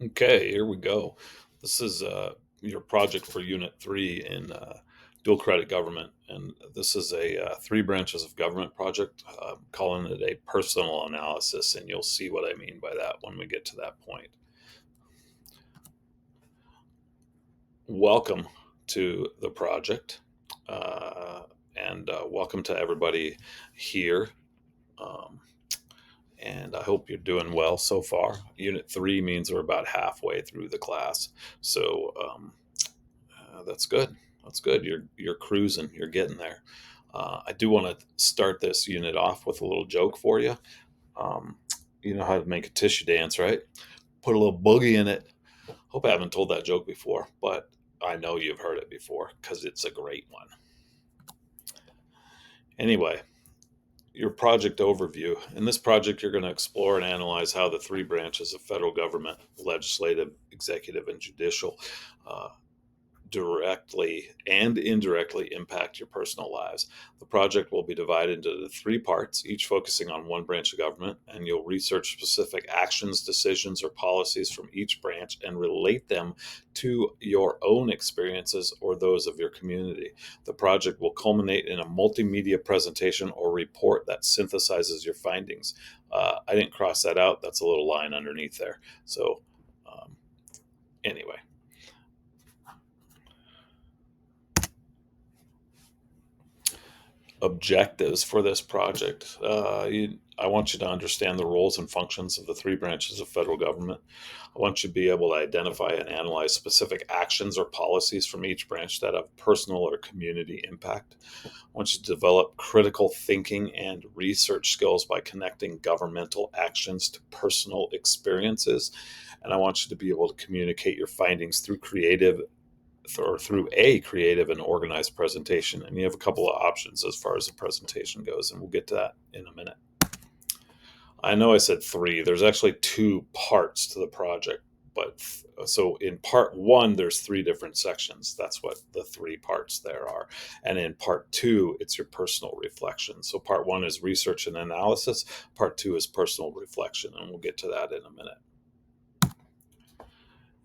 Okay, here we go. This is your project for Unit 3 in dual credit government. And this is a three branches of government project. Calling it a personal analysis. And you'll see what I mean by that when we get to that point. Welcome to the project. And welcome to everybody here. Um, and I hope you're doing well so far. Unit 3 means we're about halfway through the class. So that's good. That's good. You're cruising. You're getting there. I do want to start this unit off with a little joke for you. Um, you know how to make a tissue dance, right? Put a little boogie in it. Hope I haven't told that joke before, but I know you've heard it before because it's a great one. Anyway, your project overview. In this project, you're going to explore and analyze how the three branches of federal government, legislative, executive, and judicial, uh, directly and indirectly impact your personal lives. The project will be divided into three parts, each focusing on one branch of government, and you'll research specific actions, decisions, or policies from each branch and relate them to your own experiences or those of your community. The project will culminate in a multimedia presentation or report that synthesizes your findings. I didn't cross that out. That's a little line underneath there. So, um, anyway. Objectives for this project. I want you to understand the roles and functions of the three branches of federal government. I want you to be able to identify and analyze specific actions or policies from each branch that have personal or community impact. I want you to develop critical thinking and research skills by connecting governmental actions to personal experiences. And I want you to be able to communicate your findings through a creative and organized presentation. And you have a couple of options as far as the presentation goes, and we'll get to that in a minute. I know I said three. There's actually two parts to the project, but so in part one, there's three different sections. That's what the three parts there are. And in part two, it's your personal reflection. So part one is research and analysis. Part two is personal reflection, and we'll get to that in a minute.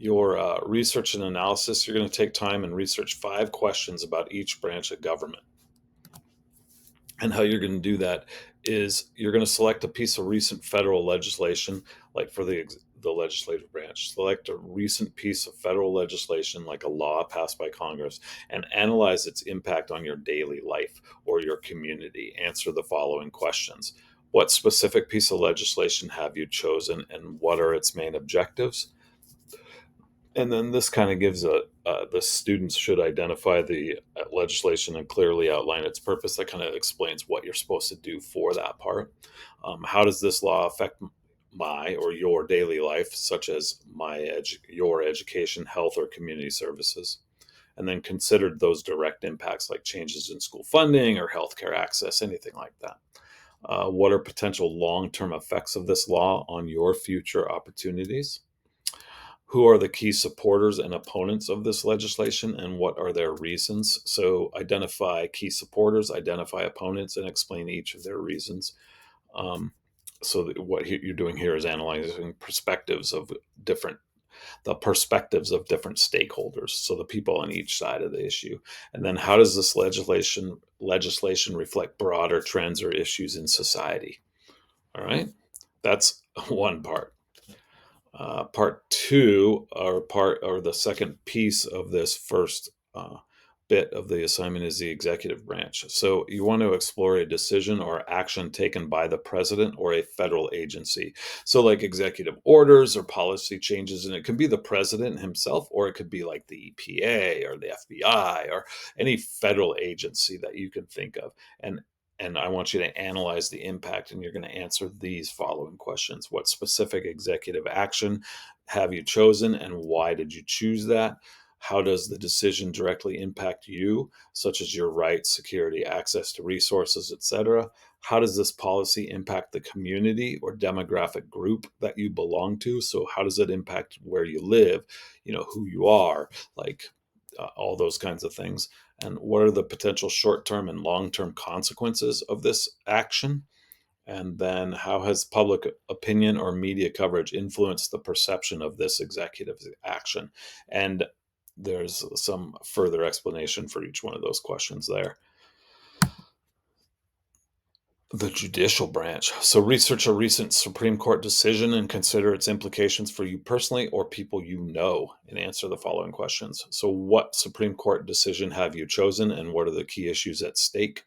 Your research and analysis, you're going to take time and research 5 questions about each branch of government. And how you're going to do that is you're going to select a piece of recent federal legislation, like for the legislative branch. Select a recent piece of federal legislation, like a law passed by Congress, and analyze its impact on your daily life or your community. Answer the following questions. What specific piece of legislation have you chosen, and what are its main objectives? And then this kind of gives the students should identify the legislation and clearly outline its purpose. That kind of explains what you're supposed to do for that part. How does this law affect my or your daily life, such as your education, health, or community services? And then considered those direct impacts like changes in school funding or healthcare access, anything like that. What are potential long-term effects of this law on your future opportunities? Who are the key supporters and opponents of this legislation, and what are their reasons? So, identify key supporters, identify opponents, and explain each of their reasons. Um, what you're doing here is analyzing the perspectives of different stakeholders. So, the people on each side of the issue, and then how does this legislation reflect broader trends or issues in society? All right, that's one part. Part two, or the second piece of this first bit of the assignment, is the executive branch. So you want to explore a decision or action taken by the president or a federal agency. So like executive orders or policy changes, and it could be the president himself, or it could be like the EPA or the FBI or any federal agency that you can think of. And I want you to analyze the impact, and you're going to answer these following questions. What specific executive action have you chosen, and why did you choose that? How does the decision directly impact you, such as your rights, security, access to resources, etc.? How does this policy impact the community or demographic group that you belong to? So how does it impact where you live, who you are, like all those kinds of things? And what are the potential short-term and long-term consequences of this action? And then how has public opinion or media coverage influenced the perception of this executive action? And there's some further explanation for each one of those questions there. The judicial branch. So research a recent Supreme Court decision and consider its implications for you personally or people you know, and answer the following questions. So, what Supreme Court decision have you chosen, and what are the key issues at stake?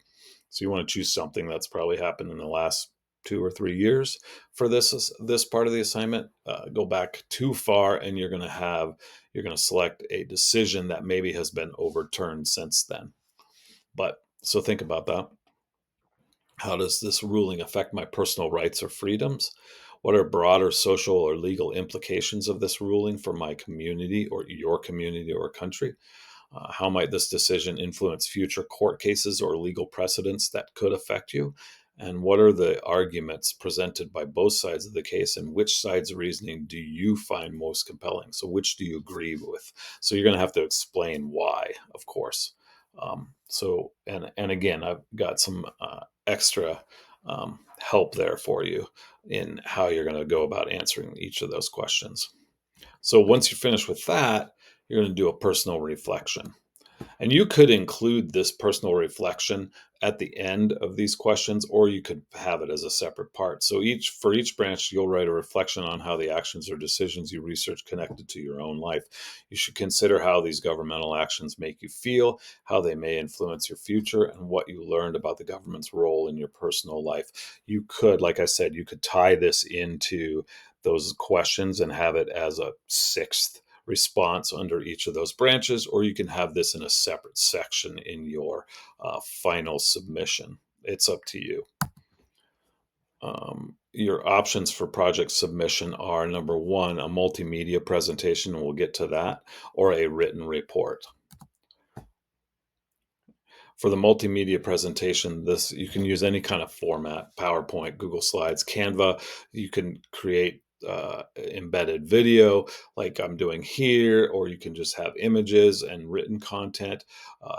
So, you want to choose something that's probably happened in the last 2 or 3 years for this part of the assignment. Go back too far, and you're going to select a decision that maybe has been overturned since then. But so think about that. How does this ruling affect my personal rights or freedoms? What are broader social or legal implications of this ruling for my community or your community or country? How might this decision influence future court cases or legal precedents that could affect you? And what are the arguments presented by both sides of the case, and which side's reasoning do you find most compelling? So, which do you agree with? So, you're going to have to explain why, of course. And again, I've got some extra help there for you in how you're going to go about answering each of those questions. So, once you finish with that, you're going to do a personal reflection. And you could include this personal reflection at the end of these questions, or you could have it as a separate part. So for each branch, you'll write a reflection on how the actions or decisions you research connected to your own life. You should consider how these governmental actions make you feel, how they may influence your future, and what you learned about the government's role in your personal life. You could, like I said, you could tie this into those questions and have it as a sixth response under each of those branches, or you can have this in a separate section in your final submission. It's up to you. Your options for project submission are number one, a multimedia presentation, and we'll get to that, or a written report. For the multimedia presentation, this you can use any kind of format: PowerPoint, Google Slides, Canva. You can create embedded video like I'm doing here, or you can just have images and written content.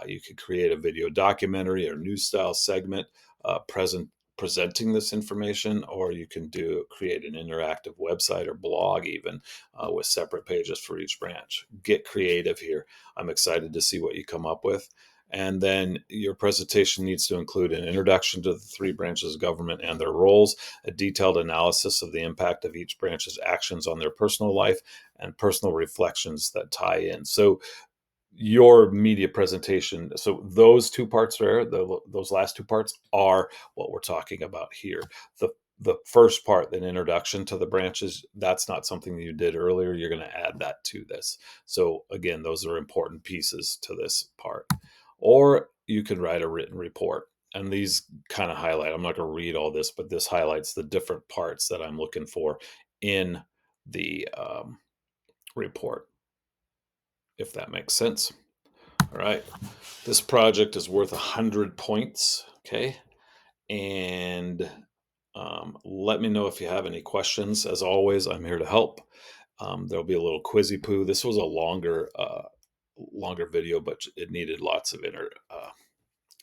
You could create a video documentary or news style segment presenting this information, or you can create an interactive website or blog even with separate pages for each branch. Get creative here. I'm excited to see what you come up with. And then your presentation needs to include an introduction to the three branches of government and their roles, a detailed analysis of the impact of each branch's actions on their personal life, and personal reflections that tie in. So your media presentation, so those two parts there, those last two parts are what we're talking about here. The first part, an introduction to the branches, that's not something you did earlier. You're going to add that to this. So again, those are important pieces to this part. Or you could write a written report. And these kind of highlight, I'm not going to read all this, but this highlights the different parts that I'm looking for in the report, if that makes sense. All right. This project is worth 100 points. Okay. And let me know if you have any questions. As always, I'm here to help. There'll be a little quizzy poo. This was a longer video, but it needed lots of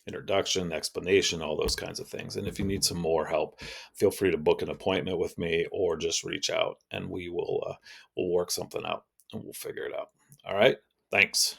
introduction, explanation, all those kinds of things. And if you need some more help, feel free to book an appointment with me or just reach out, and we'll work something out and we'll figure it out. All right. Thanks.